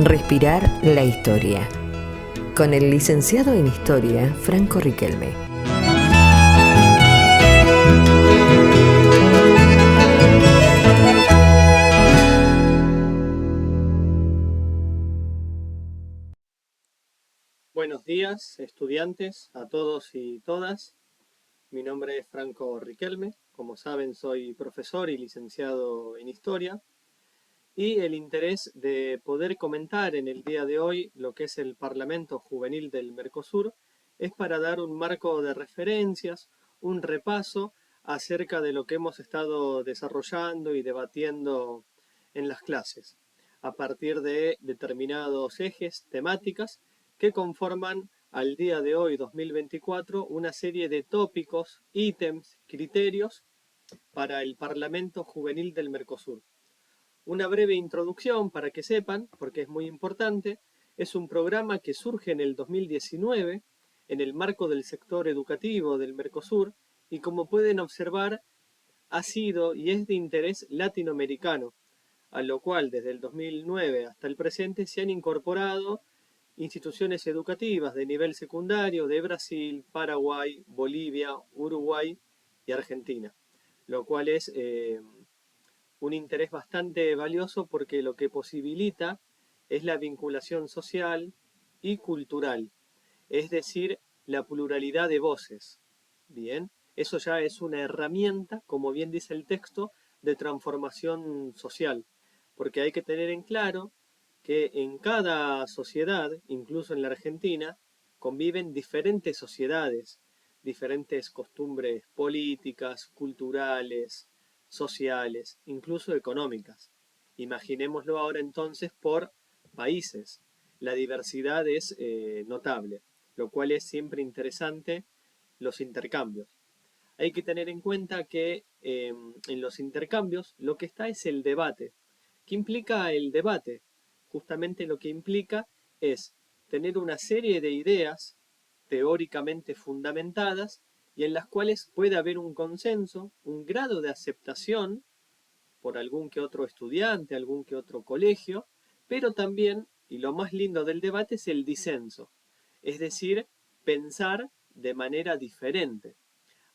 Respirar la historia. Con el licenciado en Historia, Franco Riquelme. Buenos días, estudiantes, a todos y todas. Mi nombre es Franco Riquelme. Como saben, soy profesor y licenciado en Historia. Y el interés de poder comentar en el día de hoy lo que es el Parlamento Juvenil del Mercosur es para dar un marco de referencias, un repaso acerca de lo que hemos estado desarrollando y debatiendo en las clases, a partir de determinados ejes, temáticas, que conforman al día de hoy, 2024, una serie de tópicos, ítems, criterios para el Parlamento Juvenil del Mercosur. Una breve introducción para que sepan, porque es muy importante, es un programa que surge en el 2019 en el marco del sector educativo del Mercosur y, como pueden observar, ha sido y es de interés latinoamericano, a lo cual desde el 2009 hasta el presente se han incorporado instituciones educativas de nivel secundario de Brasil, Paraguay, Bolivia, Uruguay y Argentina, lo cual es un interés bastante valioso porque lo que posibilita es la vinculación social y cultural, es decir, la pluralidad de voces. Bien, eso ya es una herramienta, como bien dice el texto, de transformación social, porque hay que tener en claro que en cada sociedad, incluso en la Argentina, conviven diferentes sociedades, diferentes costumbres políticas, culturales, sociales, incluso económicas. Imaginémoslo ahora entonces por países. La diversidad es notable, lo cual es siempre interesante los intercambios. Hay que tener en cuenta que en los intercambios lo que está es el debate. ¿Qué implica el debate? Justamente lo que implica es tener una serie de ideas teóricamente fundamentadas y en las cuales puede haber un consenso, un grado de aceptación por algún que otro estudiante, algún que otro colegio, pero también, y lo más lindo del debate, es el disenso, es decir, pensar de manera diferente.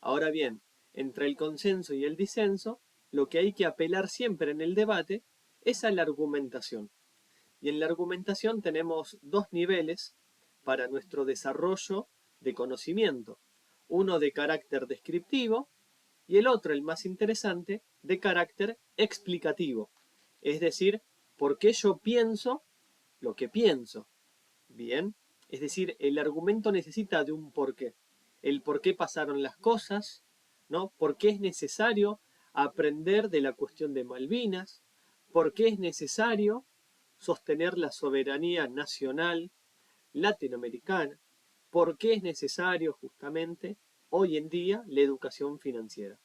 Ahora bien, entre el consenso y el disenso, lo que hay que apelar siempre en el debate es a la argumentación. Y en la argumentación tenemos dos niveles para nuestro desarrollo de conocimiento. Uno de carácter descriptivo y el otro, el más interesante, de carácter explicativo. Es decir, por qué yo pienso lo que pienso. Bien, es decir, el argumento necesita de un porqué. El por qué pasaron las cosas, ¿no? ¿Por qué es necesario aprender de la cuestión de Malvinas? ¿Por qué es necesario sostener la soberanía nacional latinoamericana? ¿Por qué es necesario justamente hoy en día la educación financiera?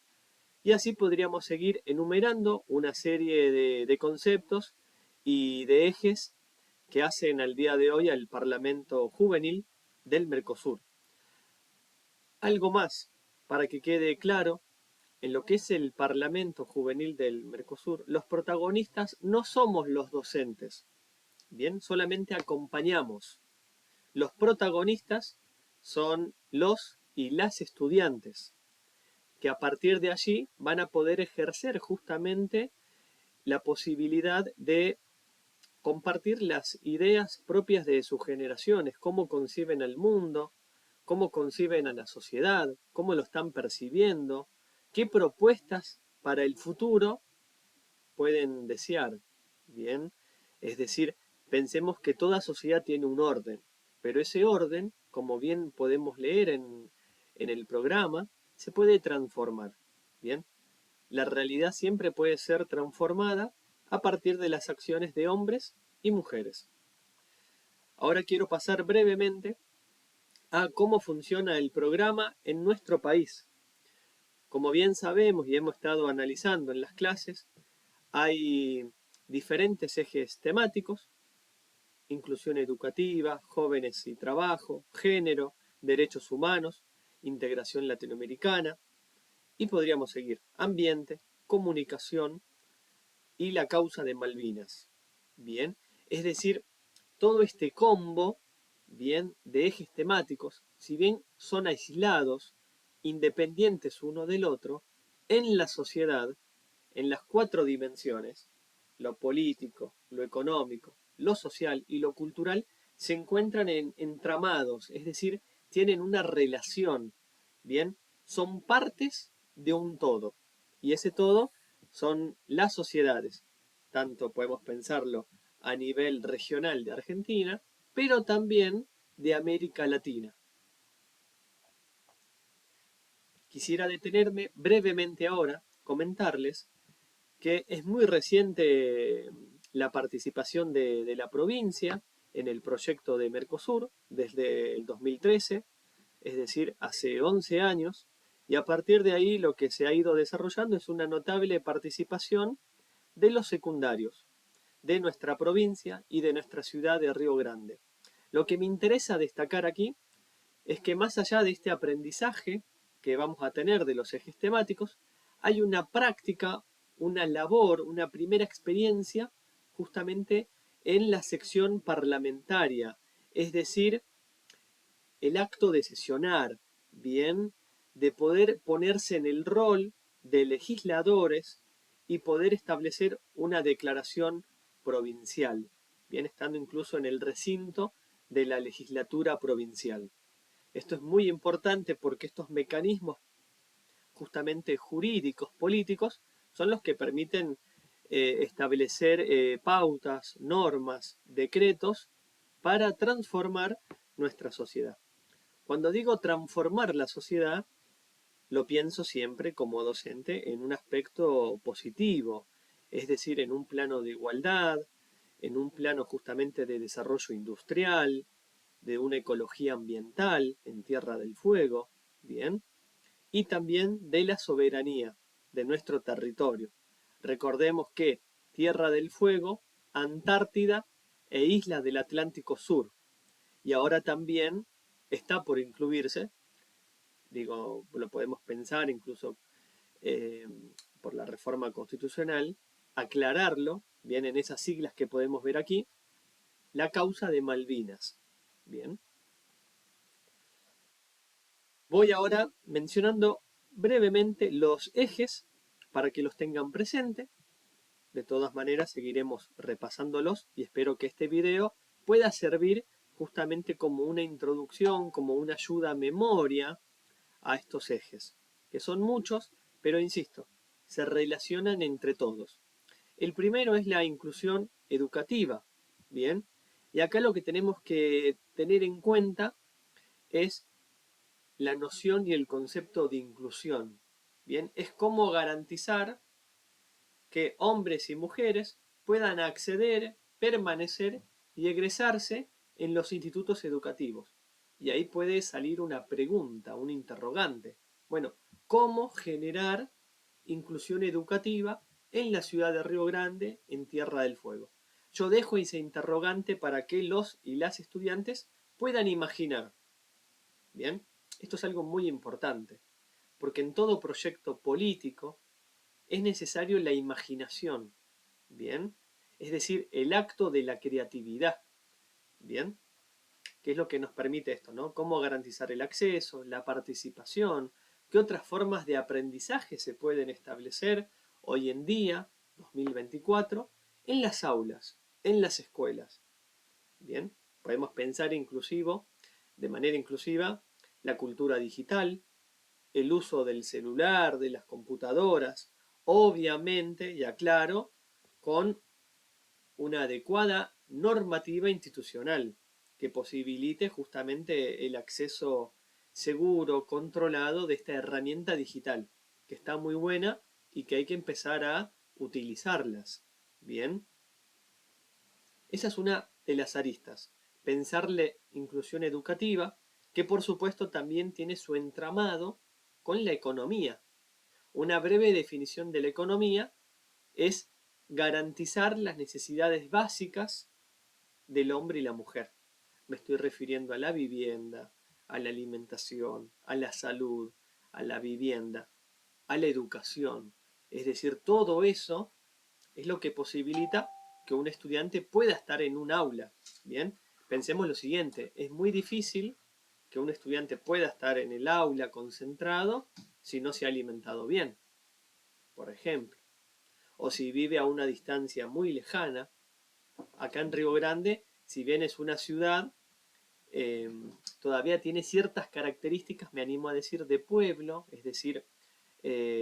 Y así podríamos seguir enumerando una serie de conceptos y de ejes que hacen al día de hoy al Parlamento Juvenil del Mercosur. Algo más, para que quede claro, en lo que es el Parlamento Juvenil del Mercosur, los protagonistas no somos los docentes, bien, solamente acompañamos. Los protagonistas son los y las estudiantes, que a partir de allí van a poder ejercer justamente la posibilidad de compartir las ideas propias de sus generaciones, cómo conciben el mundo, cómo conciben a la sociedad, cómo lo están percibiendo, qué propuestas para el futuro pueden desear. Bien, es decir, pensemos que toda sociedad tiene un orden, pero ese orden, como bien podemos leer en el programa, se puede transformar. Bien, la realidad siempre puede ser transformada a partir de las acciones de hombres y mujeres. Ahora quiero pasar brevemente a cómo funciona el programa en nuestro país. Como bien sabemos y hemos estado analizando en las clases, hay diferentes ejes temáticos: inclusión educativa, jóvenes y trabajo, género, derechos humanos, integración latinoamericana, y podríamos seguir: ambiente, comunicación y la causa de Malvinas. Bien, es decir, todo este combo, bien, de ejes temáticos, si bien son aislados, independientes uno del otro, en la sociedad, en las 4 dimensiones, lo político, lo económico, lo social y lo cultural, se encuentran entramados, es decir, tienen una relación, bien, son partes de un todo, y ese todo son las sociedades, tanto podemos pensarlo a nivel regional de Argentina, pero también de América Latina. Quisiera detenerme brevemente ahora, comentarles que es muy reciente la participación de la provincia en el proyecto de Mercosur desde el 2013, es decir, hace 11 años, y a partir de ahí lo que se ha ido desarrollando es una notable participación de los secundarios, de nuestra provincia y de nuestra ciudad de Río Grande. Lo que me interesa destacar aquí es que más allá de este aprendizaje que vamos a tener de los ejes temáticos, hay una práctica, una labor, una primera experiencia justamente en la sección parlamentaria, es decir, el acto de sesionar, bien, de poder ponerse en el rol de legisladores y poder establecer una declaración provincial, bien, estando incluso en el recinto de la legislatura provincial. Esto es muy importante porque estos mecanismos justamente jurídicos, políticos, son los que permiten establecer pautas, normas, decretos para transformar nuestra sociedad. Cuando digo transformar la sociedad, lo pienso siempre como docente en un aspecto positivo, es decir, en un plano de igualdad, en un plano justamente de desarrollo industrial, de una ecología ambiental en Tierra del Fuego, bien, y también de la soberanía de nuestro territorio. Recordemos que Tierra del Fuego, Antártida e islas del Atlántico Sur, y ahora también está por incluirse, digo, lo podemos pensar incluso eh, por la reforma constitucional, aclararlo, bien en esas siglas que podemos ver aquí, la causa de Malvinas. Bien. Voy ahora mencionando brevemente los ejes para que los tengan presente. De todas maneras seguiremos repasándolos y espero que este video pueda servir justamente como una introducción, como una ayuda a memoria a estos ejes, que son muchos, pero insisto, se relacionan entre todos. El primero es la inclusión educativa, ¿bien? Y acá lo que tenemos que tener en cuenta es la noción y el concepto de inclusión, ¿bien? Es cómo garantizar que hombres y mujeres puedan acceder, permanecer y egresarse en los institutos educativos. Y ahí puede salir una pregunta, un interrogante. Bueno, ¿cómo generar inclusión educativa en la ciudad de Río Grande, en Tierra del Fuego? Yo dejo ese interrogante para que los y las estudiantes puedan imaginar. Bien, esto es algo muy importante, porque en todo proyecto político es necesario la imaginación, ¿bien? Es decir, el acto de la creatividad, ¿bien? ¿Qué es lo que nos permite esto, ¿no? ¿Cómo garantizar el acceso, la participación? ¿Qué otras formas de aprendizaje se pueden establecer hoy en día, 2024, en las aulas, en las escuelas? ¿Bien? Podemos pensar de manera inclusiva, la cultura digital, el uso del celular, de las computadoras, obviamente, y aclaro, con una adecuada normativa institucional que posibilite justamente el acceso seguro, controlado de esta herramienta digital, que está muy buena y que hay que empezar a utilizarlas. Bien, esa es una de las aristas. Pensarle inclusión educativa, que por supuesto también tiene su entramado con la economía. Una breve definición de la economía es garantizar las necesidades básicas del hombre y la mujer. Me estoy refiriendo a la vivienda, a la alimentación, a la salud, a la vivienda, a la educación. Es decir, todo eso es lo que posibilita que un estudiante pueda estar en un aula. Bien, pensemos lo siguiente, es muy difícil que un estudiante pueda estar en el aula concentrado si no se ha alimentado bien, por ejemplo, o si vive a una distancia muy lejana. Acá en Río Grande, si bien es una ciudad, todavía tiene ciertas características, me animo a decir, de pueblo, es decir,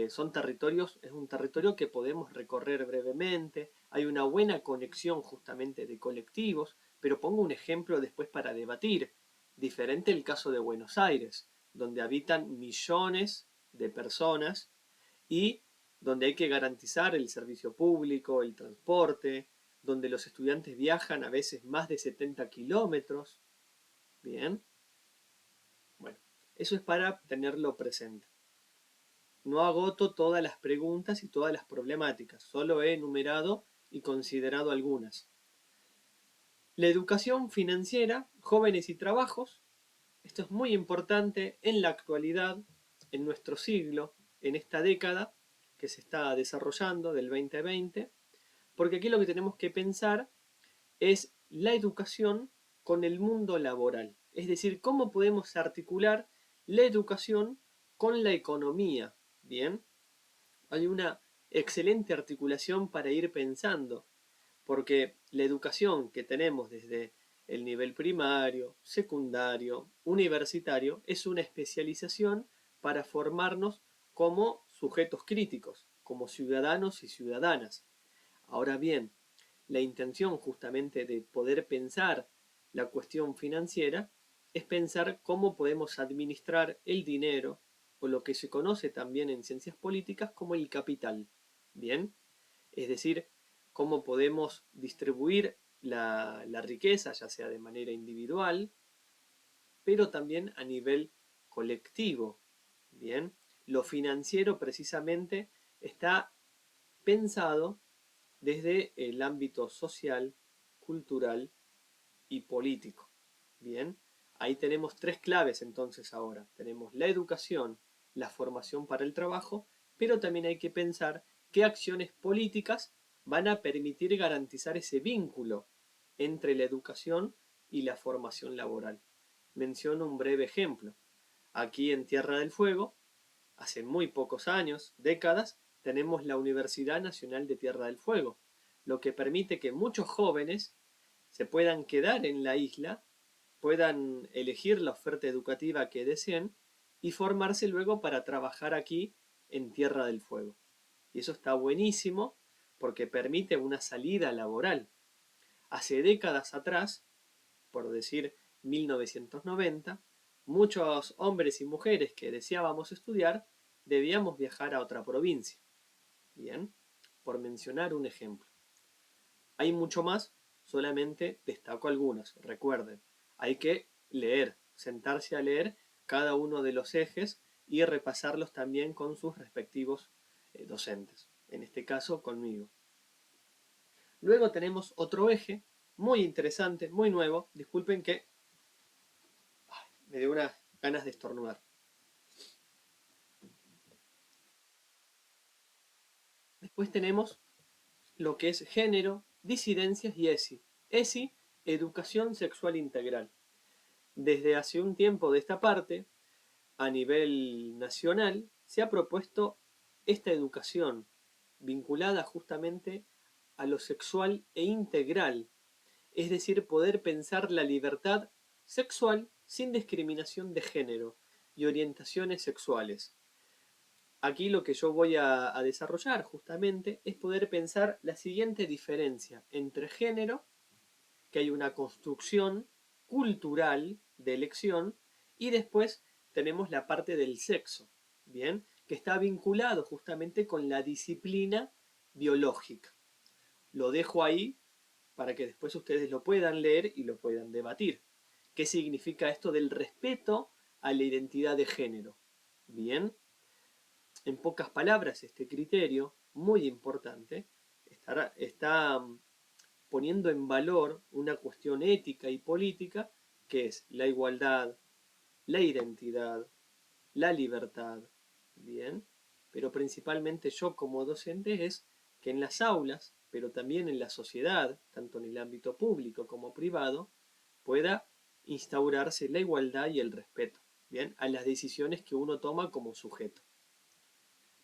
son territorios, es un territorio que podemos recorrer brevemente, hay una buena conexión justamente de colectivos, pero pongo un ejemplo después para debatir. Diferente el caso de Buenos Aires, donde habitan millones de personas y donde hay que garantizar el servicio público, el transporte, donde los estudiantes viajan a veces más de 70 kilómetros. Bien, bueno, eso es para tenerlo presente. No agoto todas las preguntas y todas las problemáticas, solo he enumerado y considerado algunas. La educación financiera, jóvenes y trabajos, esto es muy importante en la actualidad, en nuestro siglo, en esta década que se está desarrollando del 2020, porque aquí lo que tenemos que pensar es la educación con el mundo laboral, es decir, cómo podemos articular la educación con la economía, ¿bien? Hay una excelente articulación para ir pensando, porque la educación que tenemos desde el nivel primario, secundario, universitario, es una especialización para formarnos como sujetos críticos, como ciudadanos y ciudadanas. Ahora bien, la intención justamente de poder pensar la cuestión financiera es pensar cómo podemos administrar el dinero, o lo que se conoce también en ciencias políticas como el capital. Bien, es decir, cómo podemos distribuir la riqueza, ya sea de manera individual, pero también a nivel colectivo. Bien, lo financiero precisamente está pensado desde el ámbito social, cultural y político. Bien, ahí tenemos tres claves entonces ahora. Tenemos la educación, la formación para el trabajo, pero también hay que pensar qué acciones políticas van a permitir garantizar ese vínculo entre la educación y la formación laboral. Menciono un breve ejemplo. Aquí en Tierra del Fuego, hace muy pocos años, décadas, tenemos la Universidad Nacional de Tierra del Fuego, lo que permite que muchos jóvenes se puedan quedar en la isla, puedan elegir la oferta educativa que deseen y formarse luego para trabajar aquí en Tierra del Fuego. Y eso está buenísimo porque permite una salida laboral. Hace décadas atrás, por decir 1990, muchos hombres y mujeres que deseábamos estudiar debíamos viajar a otra provincia. Bien, por mencionar un ejemplo. Hay mucho más, solamente destaco algunas. Recuerden, hay que leer, sentarse a leer cada uno de los ejes y repasarlos también con sus respectivos docentes, en este caso conmigo. Luego tenemos otro eje muy interesante, muy nuevo. Disculpen que me dio unas ganas de estornudar. Después tenemos lo que es género, disidencias y ESI. ESI, educación sexual integral. Desde hace un tiempo de esta parte, a nivel nacional, se ha propuesto esta educación vinculada justamente a lo sexual e integral, es decir, poder pensar la libertad sexual sin discriminación de género y orientaciones sexuales. Aquí lo que yo voy a desarrollar justamente es poder pensar la siguiente diferencia entre género, que hay una construcción cultural de elección, y después tenemos la parte del sexo, ¿bien? Que está vinculado justamente con la disciplina biológica. Lo dejo ahí para que después ustedes lo puedan leer y lo puedan debatir. ¿Qué significa esto del respeto a la identidad de género? Bien, en pocas palabras, este criterio, muy importante, está poniendo en valor una cuestión ética y política que es la igualdad, la identidad, la libertad, bien, pero principalmente yo como docente es que en las aulas pero también en la sociedad, tanto en el ámbito público como privado, pueda instaurarse la igualdad y el respeto, ¿bien? A las decisiones que uno toma como sujeto.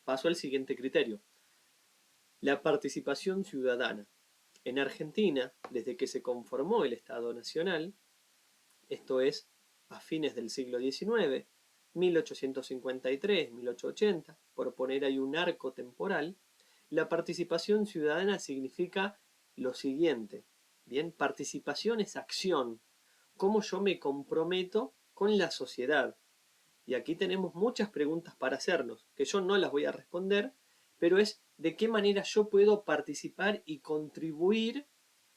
Paso al siguiente criterio. La participación ciudadana. En Argentina, desde que se conformó el Estado Nacional, esto es a fines del siglo XIX, 1853, 1880, por poner ahí un arco temporal, la participación ciudadana significa lo siguiente, ¿bien? Participación es acción, cómo yo me comprometo con la sociedad. Y aquí tenemos muchas preguntas para hacernos, que yo no las voy a responder, pero es de qué manera yo puedo participar y contribuir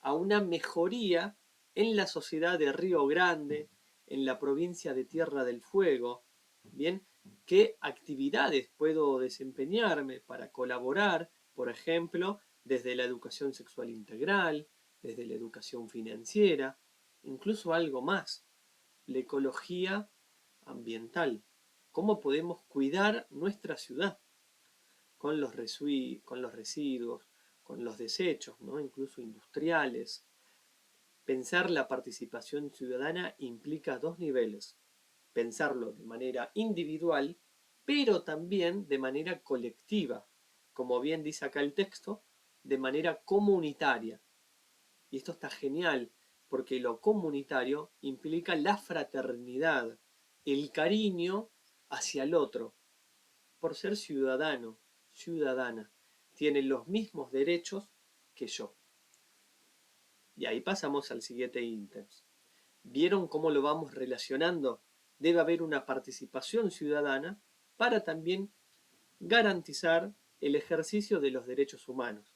a una mejoría en la sociedad de Río Grande, en la provincia de Tierra del Fuego, ¿bien? ¿Qué actividades puedo desempeñarme para colaborar, por ejemplo, desde la educación sexual integral, desde la educación financiera, incluso algo más, la ecología ambiental? ¿Cómo podemos cuidar nuestra ciudad con los residuos, con los desechos, ¿no? Incluso industriales? Pensar la participación ciudadana implica dos niveles. Pensarlo de manera individual, pero también de manera colectiva, como bien dice acá el texto, de manera comunitaria. Y esto está genial, porque lo comunitario implica la fraternidad, el cariño hacia el otro, por ser ciudadano, ciudadana, tiene los mismos derechos que yo. Y ahí pasamos al siguiente ítem. ¿Vieron cómo lo vamos relacionando? Debe haber una participación ciudadana para también garantizar el ejercicio de los derechos humanos.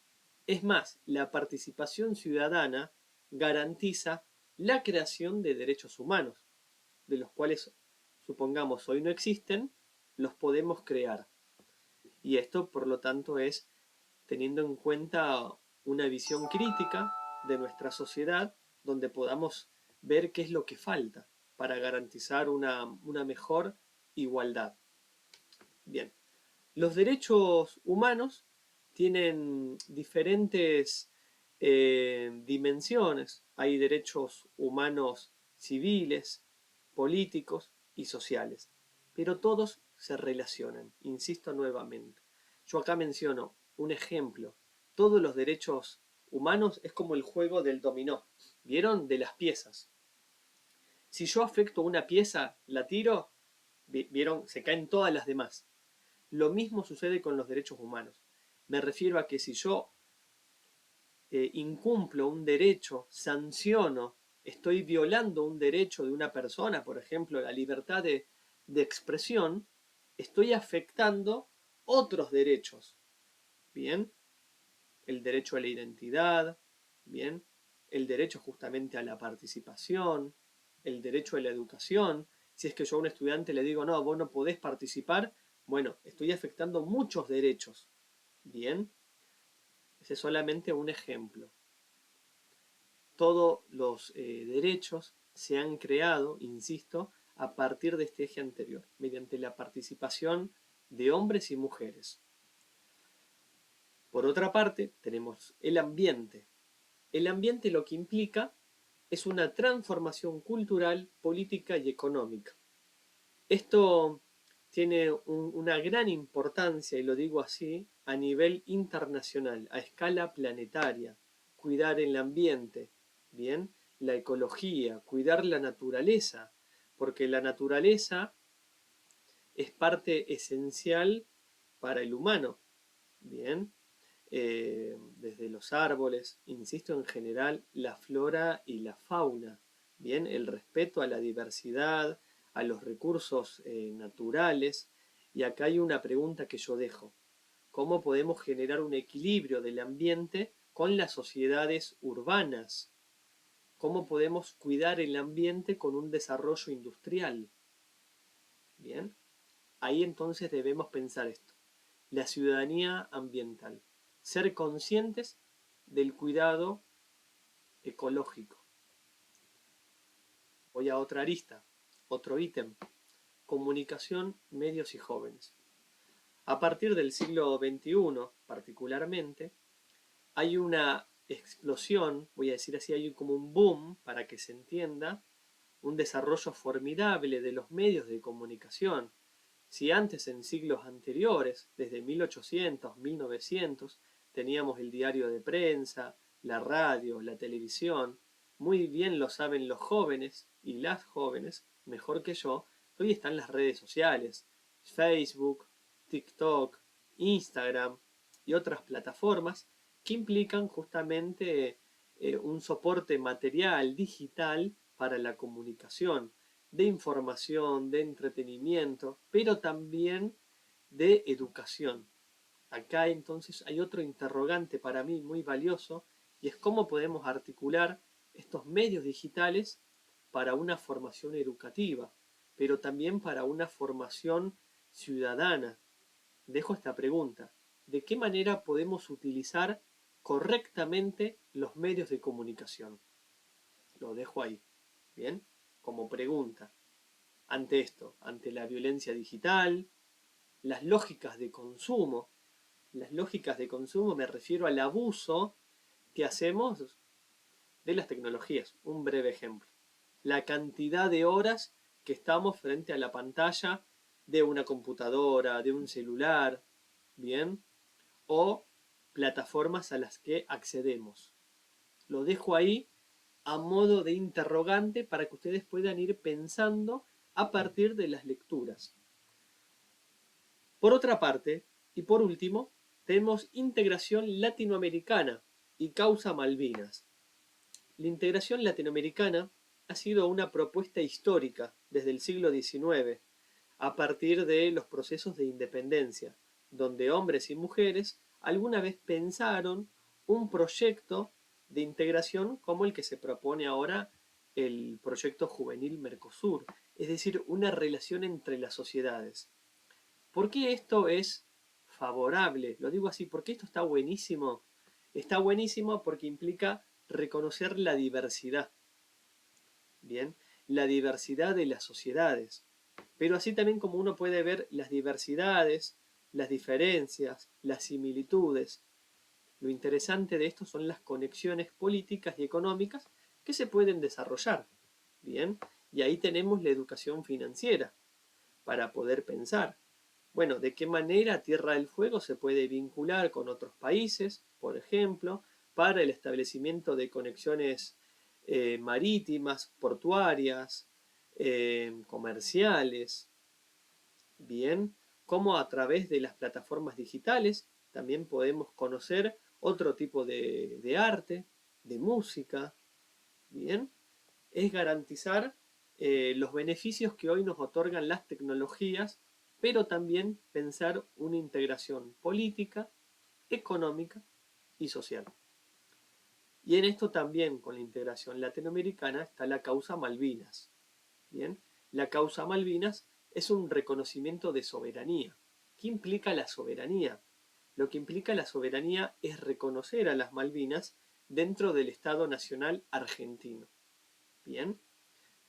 Es más, la participación ciudadana garantiza la creación de derechos humanos, de los cuales, supongamos, hoy no existen, los podemos crear. Y esto, por lo tanto, es teniendo en cuenta una visión crítica de nuestra sociedad, donde podamos ver qué es lo que falta para garantizar una mejor igualdad. Bien, los derechos humanos tienen diferentes dimensiones. Hay derechos humanos civiles, políticos y sociales, pero todos se relacionan, insisto nuevamente. Yo acá menciono un ejemplo. Todos los derechos humanos es como el juego del dominó. ¿Vieron? De las piezas. Si yo afecto una pieza, la tiro, ¿vieron? Se caen todas las demás. Lo mismo sucede con los derechos humanos. Me refiero a que si yo incumplo un derecho, sanciono, estoy violando un derecho de una persona, por ejemplo, la libertad de expresión, estoy afectando otros derechos. Bien, el derecho a la identidad, bien, el derecho justamente a la participación, el derecho a la educación. Si es que yo a un estudiante le digo, no, vos no podés participar, bueno, estoy afectando muchos derechos. Bien, ese es solamente un ejemplo. Todos los derechos se han creado, insisto, a partir de este eje anterior, mediante la participación de hombres y mujeres. Por otra parte, tenemos el ambiente. El ambiente lo que implica es una transformación cultural, política y económica. Esto tiene una gran importancia, y lo digo así, a nivel internacional, a escala planetaria. Cuidar el ambiente, ¿bien? La ecología, cuidar la naturaleza, porque la naturaleza es parte esencial para el humano, ¿bien? Desde los árboles, insisto, en general, la flora y la fauna, ¿bien? El respeto a la diversidad, a los recursos naturales. Y acá hay una pregunta que yo dejo. ¿Cómo podemos generar un equilibrio del ambiente con las sociedades urbanas? ¿Cómo podemos cuidar el ambiente con un desarrollo industrial? Bien, ahí entonces debemos pensar esto. La ciudadanía ambiental. Ser conscientes del cuidado ecológico. Voy a otra arista, otro ítem. Comunicación, medios y jóvenes. A partir del siglo XXI, particularmente, hay una explosión, voy a decir así, hay como un boom, para que se entienda, un desarrollo formidable de los medios de comunicación. Si antes, en siglos anteriores, desde 1800, 1900, teníamos el diario de prensa, la radio, la televisión, muy bien lo saben los jóvenes y las jóvenes, mejor que yo, hoy están las redes sociales, Facebook, TikTok, Instagram y otras plataformas que implican justamente un soporte material, digital, para la comunicación, de información, de entretenimiento, pero también de educación. Acá entonces hay otro interrogante para mí muy valioso, y es cómo podemos articular estos medios digitales para una formación educativa, pero también para una formación ciudadana. Dejo esta pregunta: ¿de qué manera podemos utilizar correctamente los medios de comunicación? Lo dejo ahí, ¿bien? Como pregunta. Ante esto, ante la violencia digital, las lógicas de consumo. Las lógicas de consumo, me refiero al abuso que hacemos de las tecnologías. Un breve ejemplo: la cantidad de horas que estamos frente a la pantalla de una computadora, de un celular, ¿bien? O plataformas a las que accedemos. Lo dejo ahí a modo de interrogante para que ustedes puedan ir pensando a partir de las lecturas. Por otra parte, y por último, tenemos integración latinoamericana y causa Malvinas. La integración latinoamericana ha sido una propuesta histórica desde el siglo XIX, a partir de los procesos de independencia, donde hombres y mujeres alguna vez pensaron un proyecto de integración como el que se propone ahora el proyecto juvenil Mercosur, es decir, una relación entre las sociedades. ¿Por qué esto es favorable? Lo digo así, porque esto está buenísimo. Está buenísimo porque implica reconocer la diversidad, ¿bien? La diversidad de las sociedades. Pero así también como uno puede ver las diversidades, las diferencias, las similitudes. Lo interesante de esto son las conexiones políticas y económicas que se pueden desarrollar, ¿bien? Y ahí tenemos la educación financiera para poder pensar, bueno, de qué manera Tierra del Fuego se puede vincular con otros países, por ejemplo, para el establecimiento de conexiones marítimas, portuarias, comerciales. Bien, cómo a través de las plataformas digitales también podemos conocer otro tipo de arte, de música. Bien, es garantizar los beneficios que hoy nos otorgan las tecnologías, pero también pensar una integración política, económica y social. Y en esto también, con la integración latinoamericana, está la causa Malvinas. Bien, la causa Malvinas es un reconocimiento de soberanía. ¿Qué implica la soberanía? Lo que implica la soberanía es reconocer a las Malvinas dentro del Estado Nacional argentino. Bien,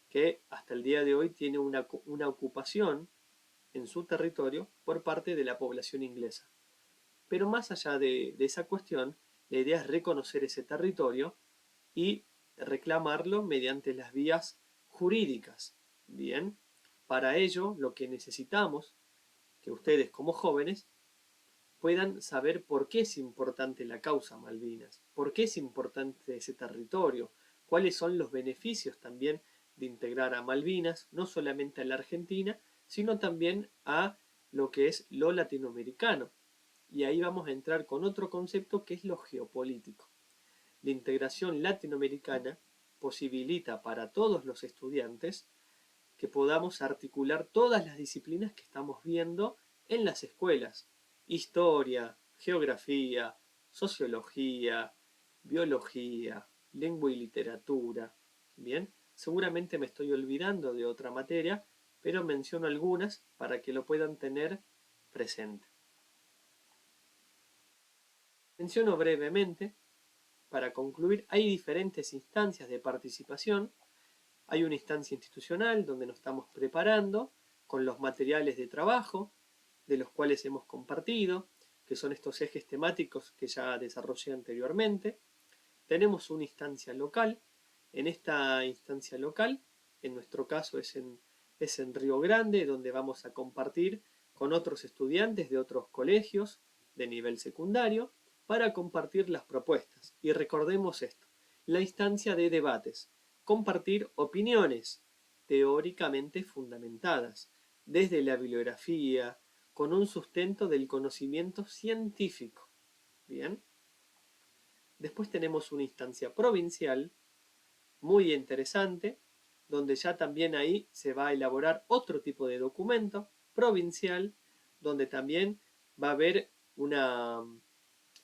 que hasta el día de hoy tiene una ocupación en su territorio por parte de la población inglesa. Pero más allá de esa cuestión, la idea es reconocer ese territorio y reclamarlo mediante las vías jurídicas. Bien, para ello lo que necesitamos, que ustedes como jóvenes puedan saber por qué es importante la causa Malvinas, por qué es importante ese territorio, cuáles son los beneficios también de integrar a Malvinas, no solamente a la Argentina, sino también a lo que es lo latinoamericano. Y ahí vamos a entrar con otro concepto que es lo geopolítico. La integración latinoamericana posibilita para todos los estudiantes que podamos articular todas las disciplinas que estamos viendo en las escuelas: historia, geografía, sociología, biología, lengua y literatura. Bien, seguramente me estoy olvidando de otra materia, pero menciono algunas para que lo puedan tener presente. Menciono brevemente, para concluir, hay diferentes instancias de participación. Hay una instancia institucional donde nos estamos preparando con los materiales de trabajo, de los cuales hemos compartido. que son estos ejes temáticos que ya desarrollé anteriormente. Tenemos una instancia local. En esta instancia local, en nuestro caso es en Río Grande, donde vamos a compartir con otros estudiantes de otros colegios de nivel secundario para compartir las propuestas. Y recordemos esto, la instancia de debates, compartir opiniones teóricamente fundamentadas, desde la bibliografía, con un sustento del conocimiento científico. Bien. Después tenemos una instancia provincial, muy interesante, donde ya también ahí se va a elaborar otro tipo de documento provincial, donde también va a haber una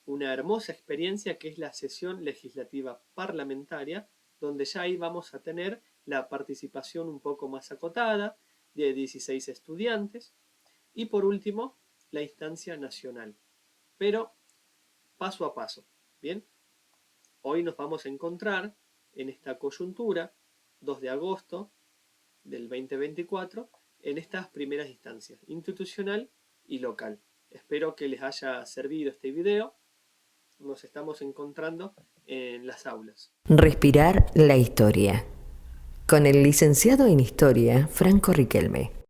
hermosa experiencia que es la sesión legislativa parlamentaria, donde ya ahí vamos a tener la participación un poco más acotada de 16 estudiantes. Y por último, la instancia nacional. Pero paso a paso. Bien, hoy nos vamos a encontrar en esta coyuntura, 2 de agosto del 2024, en estas primeras instancias, institucional y local. Espero que les haya servido este video. Nos estamos encontrando en las aulas. Respirar la historia. Con el licenciado en Historia, Franco Riquelme.